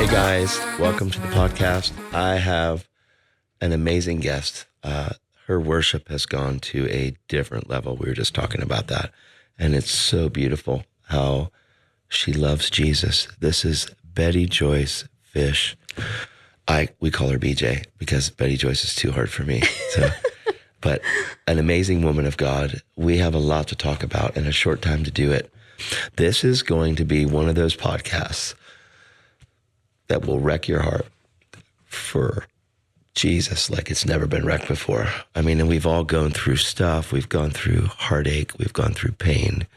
Hey guys, welcome to the podcast. I have an amazing guest. Her worship has gone to a different level. We were just talking about that. And it's so beautiful how she loves Jesus. This is Betty Joyce Fish. We call her BJ because Betty Joyce is too hard for me. But an amazing woman of God. We have a lot to talk about and a short time to do it. This is going to be one of those podcasts that will wreck your heart for Jesus like it's never been wrecked before. I mean, and we've all gone through stuff. We've gone through heartache. We've gone through pain.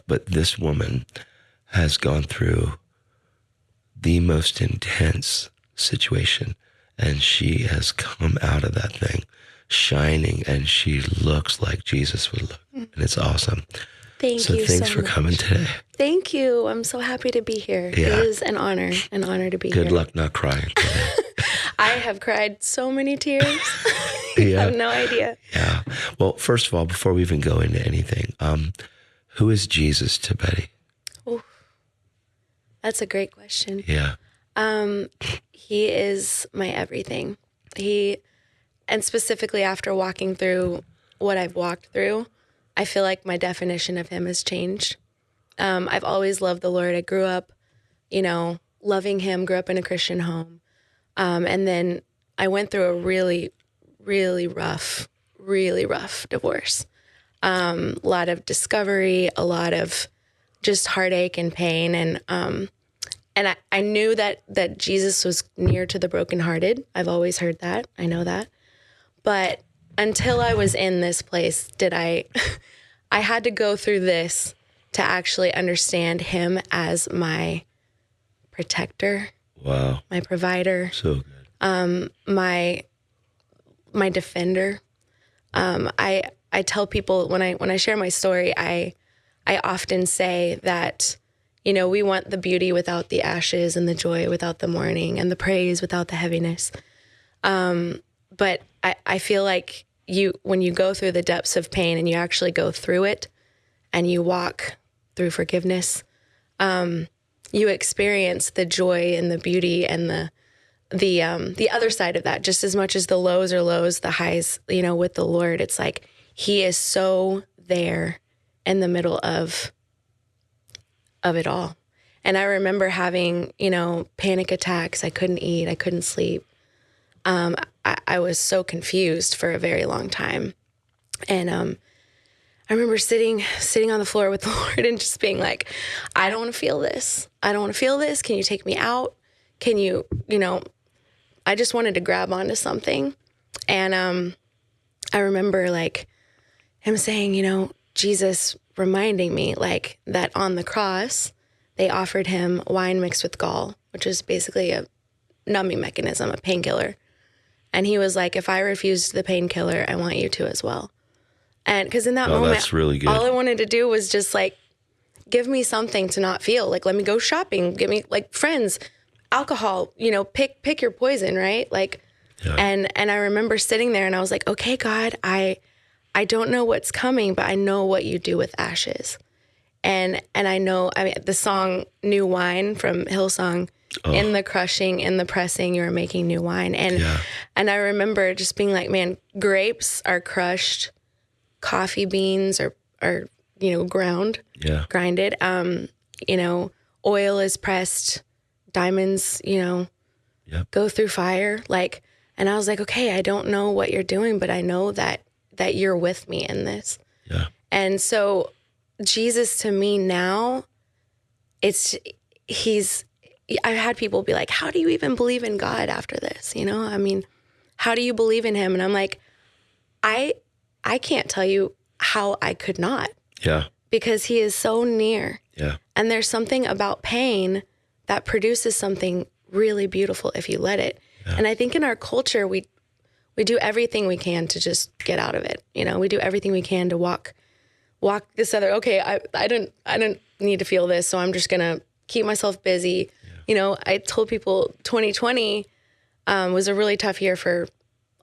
But this woman has gone through the most intense situation, and she has come out of that thing shining, and she looks like Jesus would look. And it's awesome. Thanks for coming today. Thank you. I'm so happy to be here. Yeah. It is an honor to be here. Good luck not crying today. I have cried so many tears. Yeah. You have no idea. Yeah. Well, first of all, before we even go into anything, who is Jesus to Betty? Oh, that's a great question. Yeah. He is my everything. And specifically after walking through what I've walked through, I feel like my definition of him has changed. I've always loved the Lord. I grew up, loving him, grew up in a Christian home. And then I went through a really, really rough divorce. A lot of discovery, a lot of just heartache and pain. And I knew that Jesus was near to the brokenhearted. I've always heard that. I know that. But until I was in this place, I had to go through this to actually understand him as my protector. Wow. My provider. So good. My defender. I tell people when I share my story, I often say that, we want the beauty without the ashes and the joy without the mourning and the praise without the heaviness. But I feel like when you go through the depths of pain and you actually go through it and you walk through forgiveness, you experience the joy and the beauty and the other side of that. Just as much as the lows are lows, the highs, with the Lord, it's like he is so there in the middle of it all. And I remember having, panic attacks. I couldn't eat. I couldn't sleep. I was so confused for a very long time. And I remember sitting on the floor with the Lord and just being like, I don't want to feel this. I don't want to feel this. Can you take me out? Can you, I just wanted to grab onto something. And I remember like him saying, Jesus reminding me like that on the cross, they offered him wine mixed with gall, which is basically a numbing mechanism, a painkiller. And he was like, if I refused the painkiller, I want you to as well. And because in that moment, that's really good. All I wanted to do was just like, give me something to not feel. Like, let me go shopping. Give me like friends, alcohol, pick your poison, right? Like, yeah. And I remember sitting there and I was like, okay, God, I don't know what's coming, but I know what you do with ashes. And I know, the song New Wine from Hillsong, in the crushing, in the pressing, you're making new wine. And and I remember just being like, man, grapes are crushed, coffee beans are grinded. Oil is pressed, diamonds, go through fire. Like, and I was like, okay, I don't know what you're doing, but I know that you're with me in this. Yeah. And so Jesus to me now, I've had people be like, how do you even believe in God after this? How do you believe in him? And I'm like, I can't tell you how I could not. Yeah. Because he is so near. Yeah. And there's something about pain that produces something really beautiful if you let it. Yeah. And I think in our culture, we do everything we can to just get out of it. We do everything we can to walk this other, okay, I don't need to feel this, so I'm just going to keep myself busy. Yeah. I told people 2020 was a really tough year for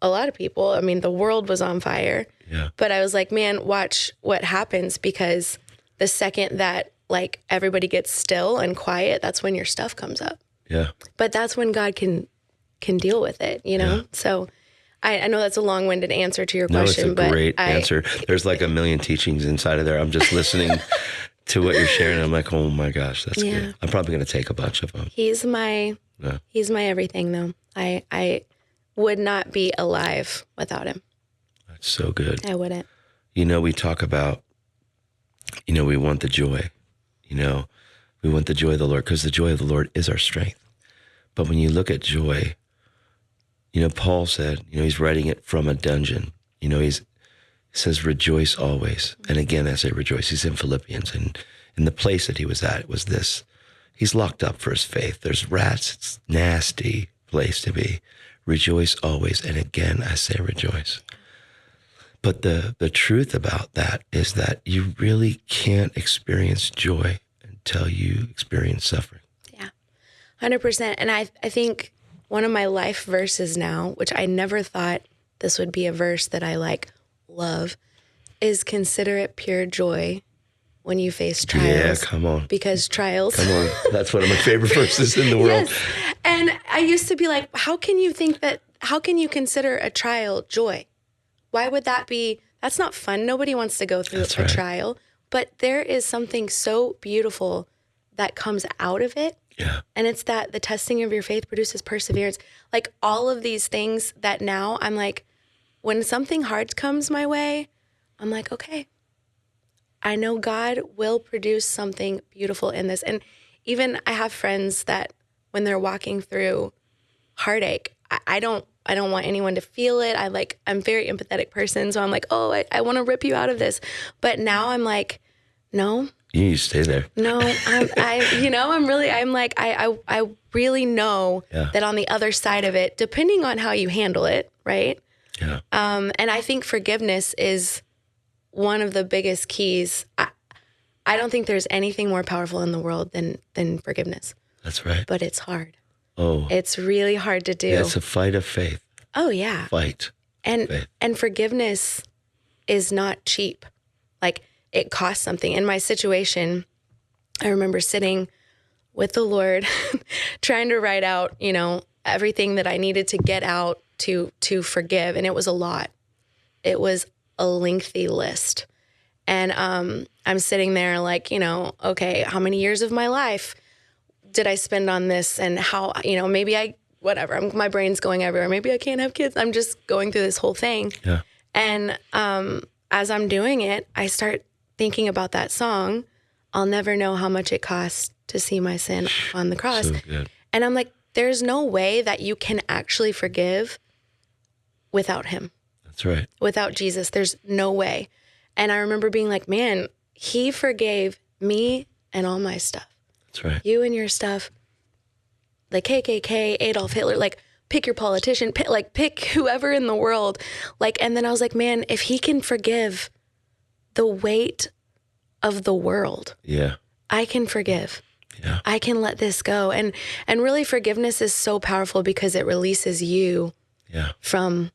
a lot of people. I mean, the world was on fire. Yeah. But I was like, man, watch what happens, because the second that like everybody gets still and quiet, that's when your stuff comes up. Yeah. But that's when God can deal with it, you know? Yeah. So I know that's a long-winded answer to your No, question, it's a but great answer. There's like a million teachings inside of there. I'm just listening to what you're sharing. I'm like, oh my gosh, that's good. I'm probably going to take a bunch of them. He's my everything, though. I would not be alive without him. That's so good. I wouldn't. You know, we talk about, you know, we want the joy, you know, we want the joy of the Lord because the joy of the Lord is our strength. But when you look at joy, you know, Paul said, you know, he's writing it from a dungeon. You know, he says, rejoice always. And again, I say rejoice. He's in Philippians. And in the place that he was at, it was this. He's locked up for his faith. There's rats. It's a nasty place to be. Rejoice always. And again, I say rejoice. But the truth about that is that you really can't experience joy until you experience suffering. Yeah, 100%. And I think one of my life verses now, which I never thought this would be a verse that I love, is consider it pure joy when you face trials. Yeah, come on. Because trials. Come on. That's one of my favorite verses in the world. Yes. And I used to be like, how can you consider a trial joy? Why would that be? That's not fun. Nobody wants to go through a trial. But there is something so beautiful that comes out of it. Yeah. And it's that the testing of your faith produces perseverance. Like all of these things that now I'm like, when something hard comes my way, I'm like, okay, I know God will produce something beautiful in this. And even I have friends that when they're walking through heartache, I don't want anyone to feel it. I'm a very empathetic person. So I'm like, oh, I want to rip you out of this. But now I'm like, no. You need to stay there. No, I really know that on the other side of it, depending on how you handle it, right? Yeah. And I think forgiveness is one of the biggest keys. I don't think there's anything more powerful in the world than forgiveness. That's right. But it's hard. Oh. It's really hard to do. Yeah, it's a fight of faith. Oh, yeah. Fight. And forgiveness is not cheap. Like, it costs something. In my situation, I remember sitting with the Lord, trying to write out, you know, everything that I needed to get out to forgive. And it was a lot. It was a lengthy list. And I'm sitting there like, you know, okay, how many years of my life did I spend on this? And how, you know, maybe my brain's going everywhere. Maybe I can't have kids. I'm just going through this whole thing. Yeah. And as I'm doing it, I start thinking about that song, I'll never know how much it costs to see my sin on the cross. So good. And I'm like, there's no way that you can actually forgive without him. That's right. Without Jesus, there's no way. And I remember being like, man, he forgave me and all my stuff. That's right. You and your stuff, like KKK, Adolf Hitler, like pick your politician, pick whoever in the world. Like, and then I was like, man, if he can forgive the weight of the world, yeah, I can forgive. Yeah. I can let this go. And really forgiveness is so powerful because it releases you from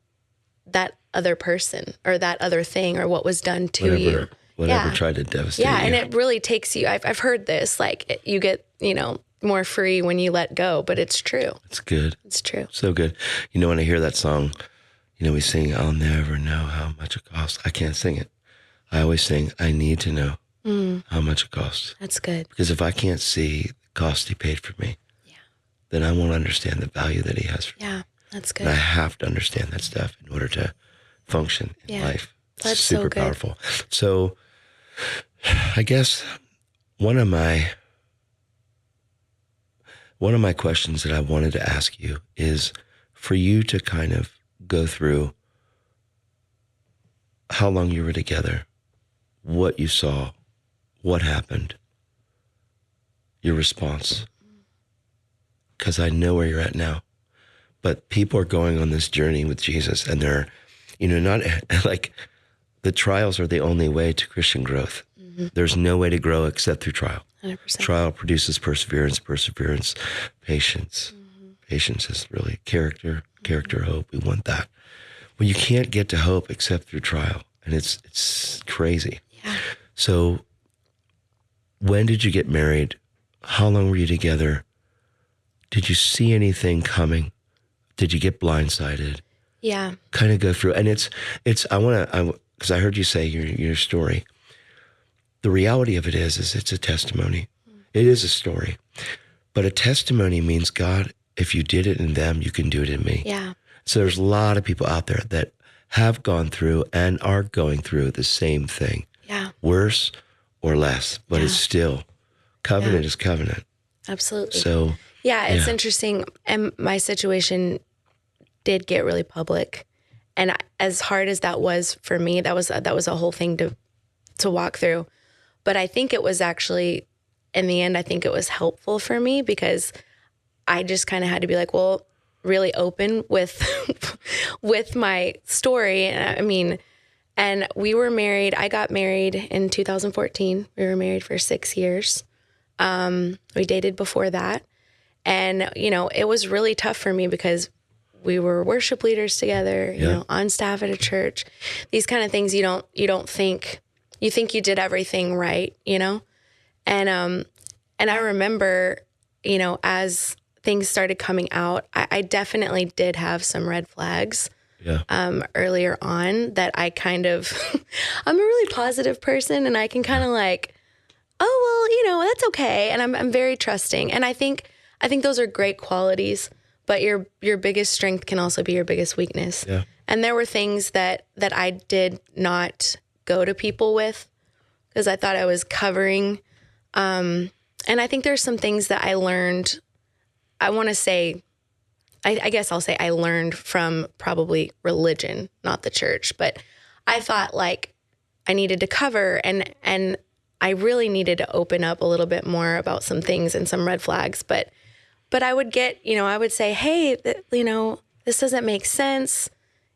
that other person or that other thing or what was done to you. Whatever tried to devastate you. Yeah, and it really takes you, I've heard this, like you get, you know, more free when you let go, but it's true. It's good. It's true. So good. You know, when I hear that song, you know, we sing, I'll never know how much it costs. I can't sing it. I always sing, I need to know how much it costs. That's good. Because if I can't see the cost he paid for me, then I won't understand the value that he has for me. Yeah, that's good. And I have to understand that stuff in order to function in life. That's super so good. Powerful. So I guess one of my questions that I wanted to ask you is for you to kind of go through how long you were together, what you saw, what happened, your response. Because I know where you're at now. But people are going on this journey with Jesus and they're, you know, not like the trials are the only way to Christian growth. Mm-hmm. There's no way to grow except through trial. 100%. Trial produces perseverance, patience. Mm-hmm. Patience is really character, hope. We want that. Well, you can't get to hope except through trial. And it's crazy. Yeah. So when did you get married? How long were you together? Did you see anything coming? Did you get blindsided? Yeah. Kind of go through. And because I heard you say your story. The reality of it is it's a testimony. It is a story. But a testimony means, God, if you did it in them, you can do it in me. Yeah. So there's a lot of people out there that have gone through and are going through the same thing. Yeah. Worse or less, but it's still, covenant is covenant. Absolutely. So yeah, it's interesting. And my situation did get really public. And as hard as that was for me, that was a whole thing to walk through. But I think it was actually, in the end, I think it was helpful for me because I just kind of had to be like, well, really open with with my story. And I mean, and we were married. I got married in 2014. We were married for 6 years. We dated before that. And, you know, it was really tough for me because we were worship leaders together, you know, on staff at a church. These kind of things you don't think, you think you did everything right, you know? And I remember, you know, as things started coming out, I definitely did have some red flags earlier on that I kind of, I'm a really positive person and I can kind of like, oh, well, you know, that's okay. And I'm very trusting. And I think those are great qualities, but your biggest strength can also be your biggest weakness. Yeah. And there were things that I did not go to people with because I thought I was covering. And I think there's some things that I learned. I want to say, I guess I'll say I learned from probably religion, not the church, but I thought like I needed to cover and I really needed to open up a little bit more about some things and some red flags. But I would get, you know, I would say, hey, you know, this doesn't make sense.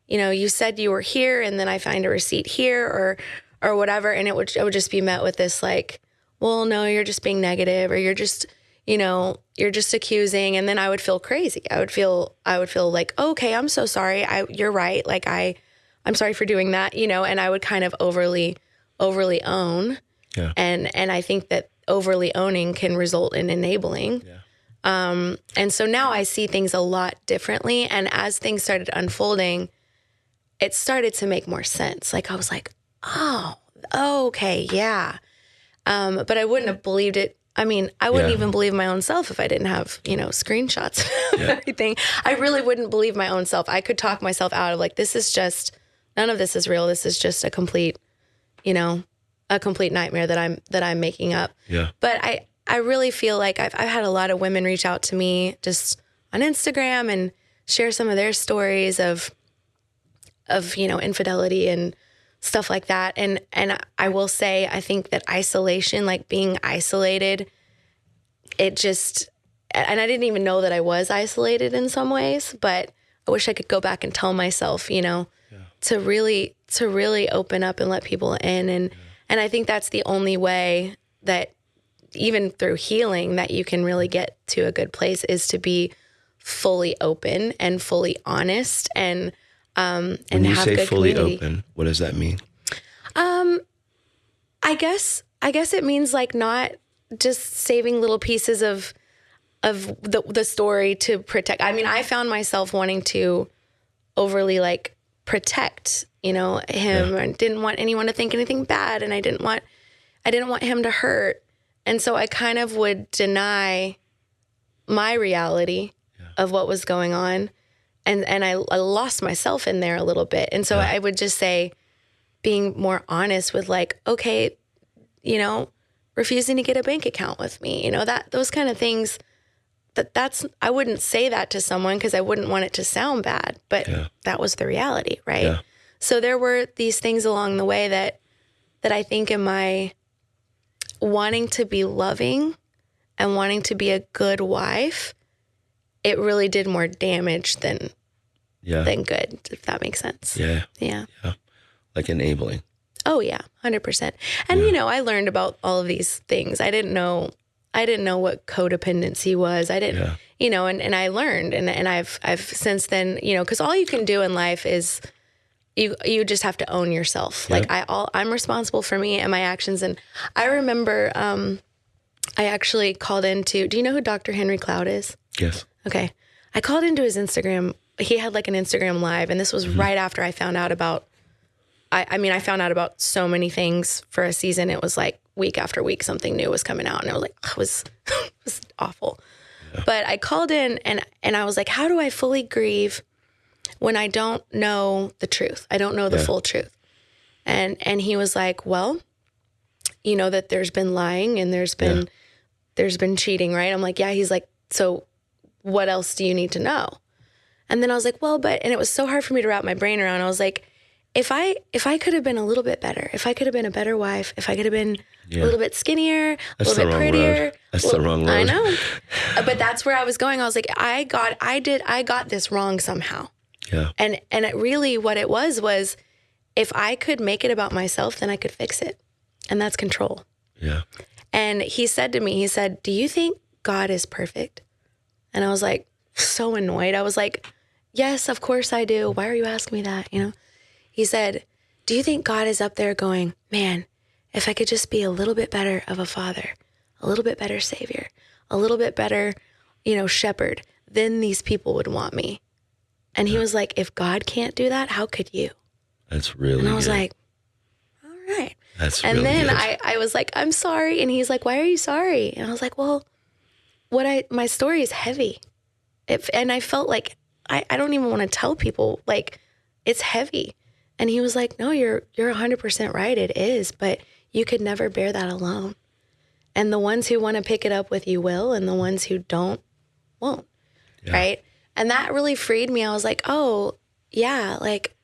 You know, you said you were here and then I find a receipt here or whatever. And it would just be met with this like, well, no, you're just being negative or you're just, you know, you're just accusing. And then I would feel crazy. I would feel like, okay, I'm so sorry. You're right. Like I'm sorry for doing that, you know, and I would kind of overly own. Yeah. And I think that overly owning can result in enabling. Yeah. And so now I see things a lot differently. And as things started unfolding, it started to make more sense. Like I was like, oh, okay, yeah. But I wouldn't have believed it. I mean, I wouldn't even believe my own self if I didn't have, you know, screenshots of everything. I really wouldn't believe my own self. I could talk myself out of like, none of this is real. This is just a complete, you know, a complete nightmare that I'm making up. Yeah. But I really feel like I've had a lot of women reach out to me just on Instagram and share some of their stories of, you know, infidelity and stuff like that. And I will say, I think that isolation, like being isolated, it just, and I didn't even know that I was isolated in some ways, but I wish I could go back and tell myself, you know, to really open up and let people in. And I think that's the only way that even through healing that you can really get to a good place is to be fully open and fully honest and when you have say good fully community. Open, what does that mean? I guess it means like not just saving little pieces of the story to protect. I mean, I found myself wanting to overly like protect, you know, him and didn't want anyone to think anything bad. And I didn't want him to hurt. And so I kind of would deny my reality of what was going on. And I lost myself in there a little bit. And so I would just say being more honest with like, okay, you know, refusing to get a bank account with me, you know, those kind of things that's, I wouldn't say that to someone because I wouldn't want it to sound bad, but that was the reality. Right. Yeah. So there were these things along the way that I think in my wanting to be loving and wanting to be a good wife, it really did more damage than good, if that makes sense. Yeah. Yeah. Like enabling. Oh yeah, 100%. And you know, I learned about all of these things. I didn't know what codependency was. I didn't, you know, and I learned and I've since then, you know, cause all you can do in life is you just have to own yourself. Like I'm responsible for me and my actions. And I remember, I actually called into, do you know who Dr. Henry Cloud is? Yes. Okay. I called into his Instagram. He had like an Instagram live, and this was right after I found out about, I found out about so many things for a season. It was like week after week, something new was coming out, and it was like, it was awful. Yeah. But I called in and I was like, how do I fully grieve when I don't know the truth? I don't know the full truth. And he was like, well, you know that there's been lying and there's been cheating, right? I'm like, yeah. He's like, so what else do you need to know? And then I was like, well, and it was so hard for me to wrap my brain around. I was like, if I could have been a little bit better, if I could have been a better wife, if I could have been a little bit skinnier, a little bit prettier. That's the wrong road. I know. But that's where I was going. I was like, I got this wrong somehow. Yeah. And it really, what it was if I could make it about myself, then I could fix it. And that's control. Yeah. And he said to me, do you think God is perfect? And I was like, so annoyed. I was like, yes, of course I do. Why are you asking me that? You know? He said, do you think God is up there going, man, if I could just be a little bit better of a father, a little bit better savior, a little bit better, shepherd, then these people would want me. And he was like, if God can't do that, how could you? That's really good. And I was like, all right. That's and really then good. I was like, I'm sorry. And he's like, why are you sorry? And I was like, well, my story is heavy. And I felt like, I don't even want to tell people, like, it's heavy. And he was like, no, you're 100% right. It is, but you could never bear that alone. And the ones who want to pick it up with you will, and the ones who don't, won't. Yeah. Right. And that really freed me. I was like, oh yeah, like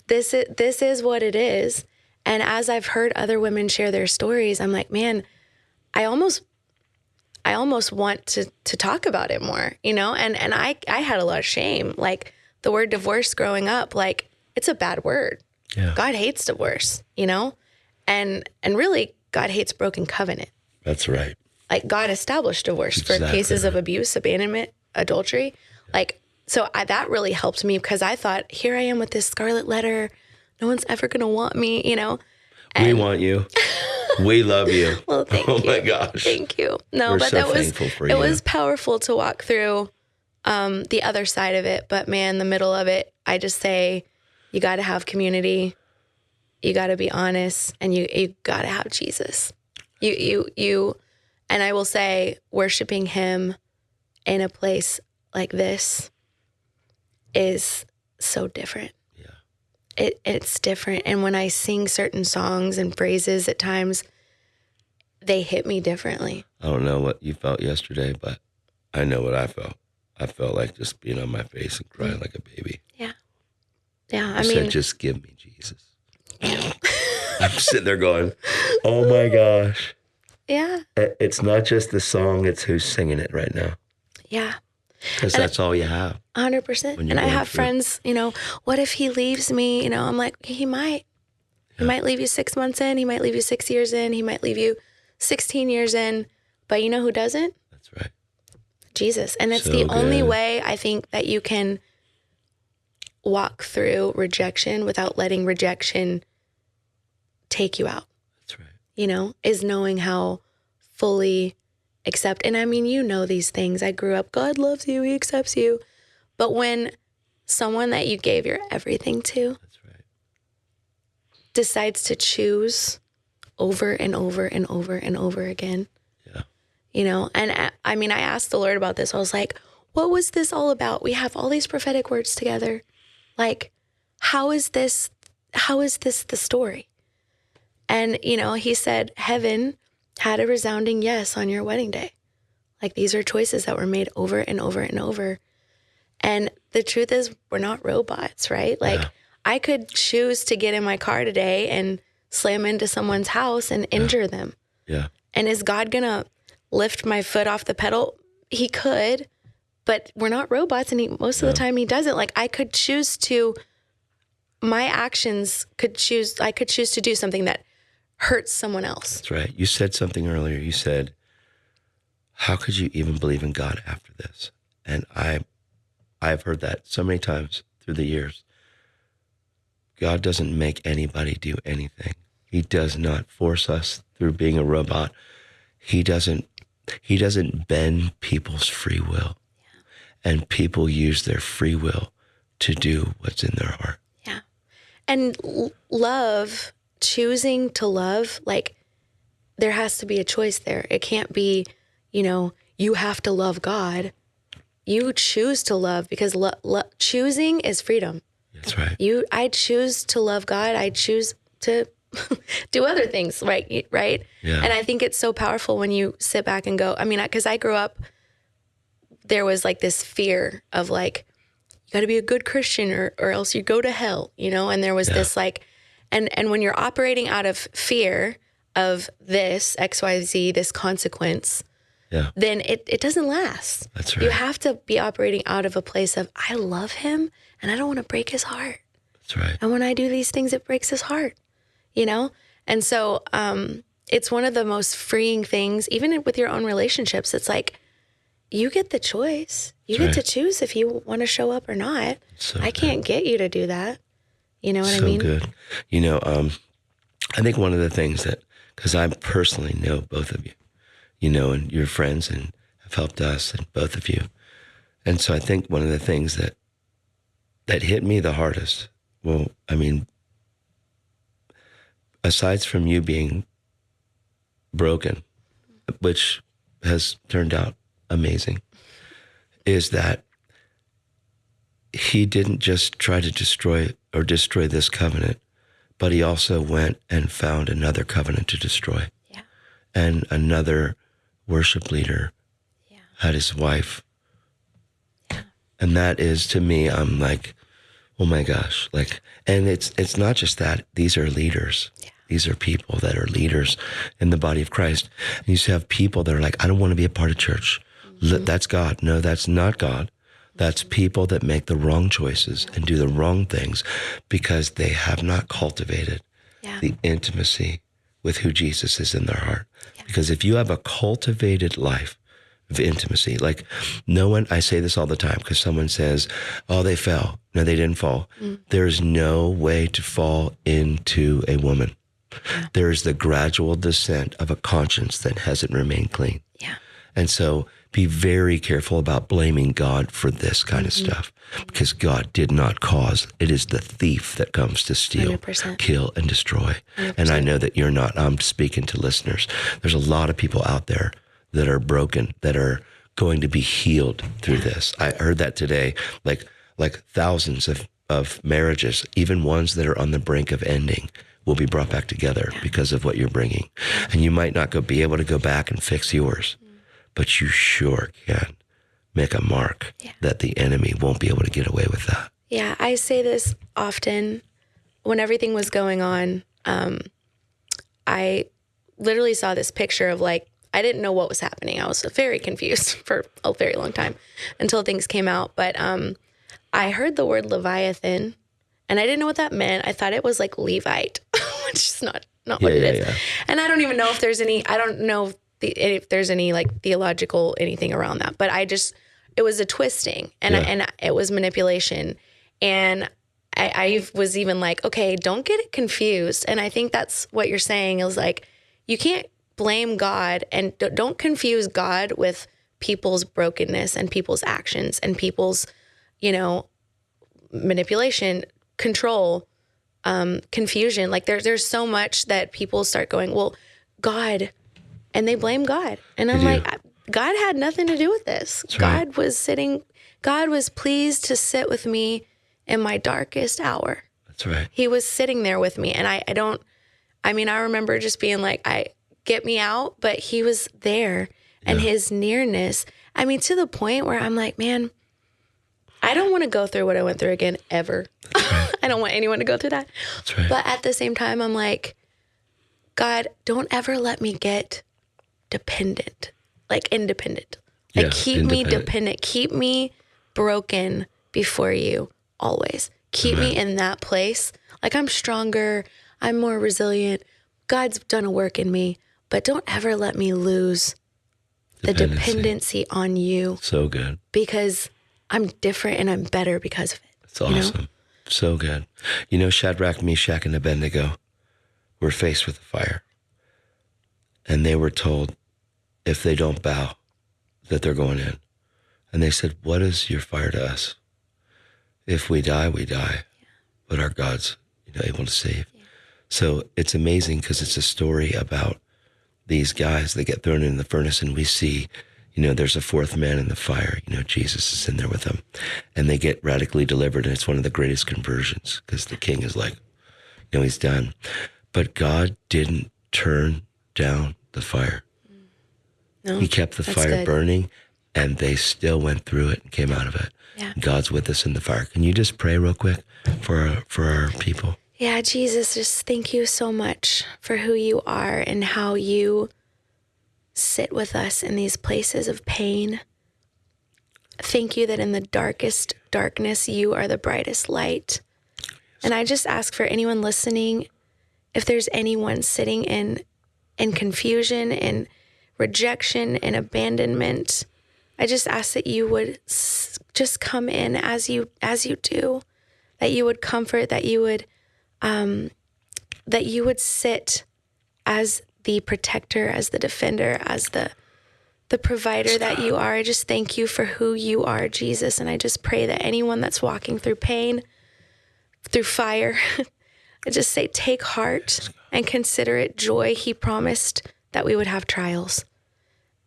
this is what it is. And as I've heard other women share their stories, I'm like, man, I almost want to talk about it more, and I had a lot of shame. Like the word divorce growing up, like it's a bad word. Yeah. God hates divorce, and really God hates broken covenant. That's right. Like God established divorce for cases of abuse, abandonment, adultery. Like, so that really helped me because I thought, here I am with this scarlet letter. No one's ever going to want me, And we want you. We love you. Well, thank you. Oh my gosh. Thank you. No, We're but so that was, thankful for you. It was powerful to walk through the other side of it. But man, the middle of it, I just say, you got to have community. You got to be honest, and you got to have Jesus. You, and I will say, worshiping him in a place like this is so different. Yeah. It's different. And when I sing certain songs and phrases at times, they hit me differently. I don't know what you felt yesterday, but I know what I felt. I felt like just being on my face and crying like a baby. Yeah. Yeah. I said, just give me Jesus. Yeah. I'm sitting there going, oh my gosh. Yeah. It's not just the song, it's who's singing it right now. Yeah. Because that's all you have. 100%. And I have friends, what if he leaves me? I'm like, he might. He might leave you 6 months in. He might leave you 6 years in. He might leave you 16 years in. But you know who doesn't? That's right. Jesus. And it's the only way I think that you can walk through rejection without letting rejection take you out. That's right. Is knowing how fully accept. And I mean, these things. I grew up, God loves you, he accepts you. But when someone that you gave your everything to That's right. decides to choose over and over and over and over again, and I mean, I asked the Lord about this. I was like, what was this all about? We have all these prophetic words together. Like, how is this the story? And, he said, heaven had a resounding yes on your wedding day. Like, these are choices that were made over and over and over. And the truth is, we're not robots, right? Like, I could choose to get in my car today and slam into someone's house and injure them. Yeah. And is God going to lift my foot off the pedal? He could, but we're not robots. And most of the time he doesn't. Like, I could choose to, my actions I could choose to do something that hurts someone else. That's right. You said something earlier. You said, how could you even believe in God after this? And I've heard that so many times through the years. God doesn't make anybody do anything. He does not force us through being a robot. He doesn't. He doesn't bend people's free will. And people use their free will to do what's in their heart. Yeah. And love, choosing to love, like there has to be a choice there. It can't be, you have to love God. You choose to love because choosing is freedom. That's right. I choose to love God. I choose to do other things, right? Right. Yeah. And I think it's so powerful when you sit back and go, because I grew up, there was like this fear of like, you got to be a good Christian or else you go to hell, and there was this like, and when you're operating out of fear of this XYZ, this consequence, then it doesn't last. That's right. You have to be operating out of a place of, I love him and I don't want to break his heart. That's right. And when I do these things, it breaks his heart, And so it's one of the most freeing things, even with your own relationships. It's like, you get the choice. You get to choose if you want to show up or not. So I can't get you to do that. You know what I mean? So good. I think one of the things that, because I personally know both of you, and you're friends and have helped us and both of you. And so I think one of the things that hit me the hardest, aside from you being broken, which has turned out amazing, is that he didn't just try to destroy this covenant, but he also went and found another covenant to destroy. Yeah. And another worship leader had his wife. Yeah. And that is, to me, I'm like, oh my gosh. And it's not just that. These are leaders. Yeah. These are people that are leaders in the body of Christ. And you have people that are like, I don't want to be a part of church. Mm-hmm. That's God. No, that's not God. That's people that make the wrong choices and do the wrong things because they have not cultivated the intimacy with who Jesus is in their heart. Yeah. Because if you have a cultivated life of intimacy, like no one, I say this all the time because someone says, oh, they fell. No, they didn't fall. There's no way to fall into a woman. Yeah. There is the gradual descent of a conscience that hasn't remained clean. Yeah. And so be very careful about blaming God for this kind of stuff because God did not cause. It is the thief that comes to steal, 100%. Kill, and destroy. 100%. And I know that you're not. I'm speaking to listeners. There's a lot of people out there that are broken, that are going to be healed through this. I heard that today, like thousands of marriages, even ones that are on the brink of ending, will be brought back together because of what you're bringing. And you might not be able to go back and fix yours, but you sure can make a mark that the enemy won't be able to get away with that. Yeah, I say this often. When everything was going on, I literally saw this picture of I didn't know what was happening. I was very confused for a very long time until things came out. But I heard the word Leviathan, and I didn't know what that meant. I thought it was like Levite, which is not what it is. Yeah. And I don't even know if there's any, I don't know if there's any theological anything around that. But it was a twisting and it was manipulation. And I was even like, okay, don't get it confused. And I think that's what you're saying is you can't blame God and don't confuse God with people's brokenness and people's actions and people's, manipulation, control, confusion. There's so much that people start going, well, God, and they blame God. And I'm like, God had nothing to do with this. That's God right. God was pleased to sit with me in my darkest hour. That's right. He was sitting there with me. And I remember just being like, get me out, but he was there and his nearness. To the point where I'm like, man, I don't want to go through what I went through again ever. Right. I don't want anyone to go through that. That's right. But at the same time, I'm like, God, don't ever let me get dependent, independent. Keep me dependent. Keep me broken before you always. Keep me in that place. I'm stronger. I'm more resilient. God's done a work in me. But don't ever let me lose the dependency on you. So good. Because I'm different and I'm better because of it. It's awesome. So good. Shadrach, Meshach, and Abednego were faced with the fire. And they were told, if they don't bow, that they're going in. And they said, what is your fire to us? If we die, we die, but our God's able to save. Yeah. So it's amazing because it's a story about these guys that get thrown in the furnace, and we see, there's a fourth man in the fire. Jesus is in there with them, and they get radically delivered, and it's one of the greatest conversions because the king is like, he's done. But God didn't turn down the fire. No, he kept the fire burning, and they still went through it and came out of it. Yeah. God's with us in the fire. Can you just pray real quick for our people? Yeah, Jesus, just thank you so much for who you are and how you sit with us in these places of pain. Thank you that in the darkest darkness, you are the brightest light. Yes. And I just ask for anyone listening, if there's anyone sitting in confusion and rejection and abandonment, I just ask that you would just come in as you do, that you would comfort, that you would sit as the protector, as the defender, as the provider that you are. I just thank you for who you are, Jesus. And I just pray that anyone that's walking through pain, through fire, I just say, take heart and consider it joy. He promised that we would have trials.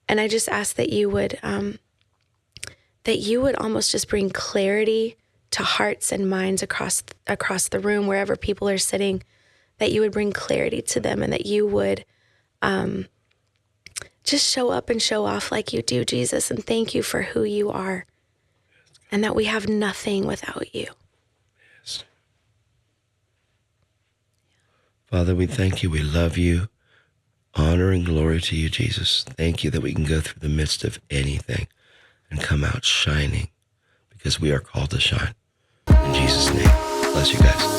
And I just ask that you would almost just bring clarity to hearts and minds across the room, wherever people are sitting, that you would bring clarity to them, and that you would just show up and show off like you do, Jesus. And thank you for who you are, and that we have nothing without you. Yes. Father, we thank you. We love you. Honor and glory to you, Jesus. Thank you that we can go through the midst of anything and come out shining, because we are called to shine. In Jesus' name, bless you guys.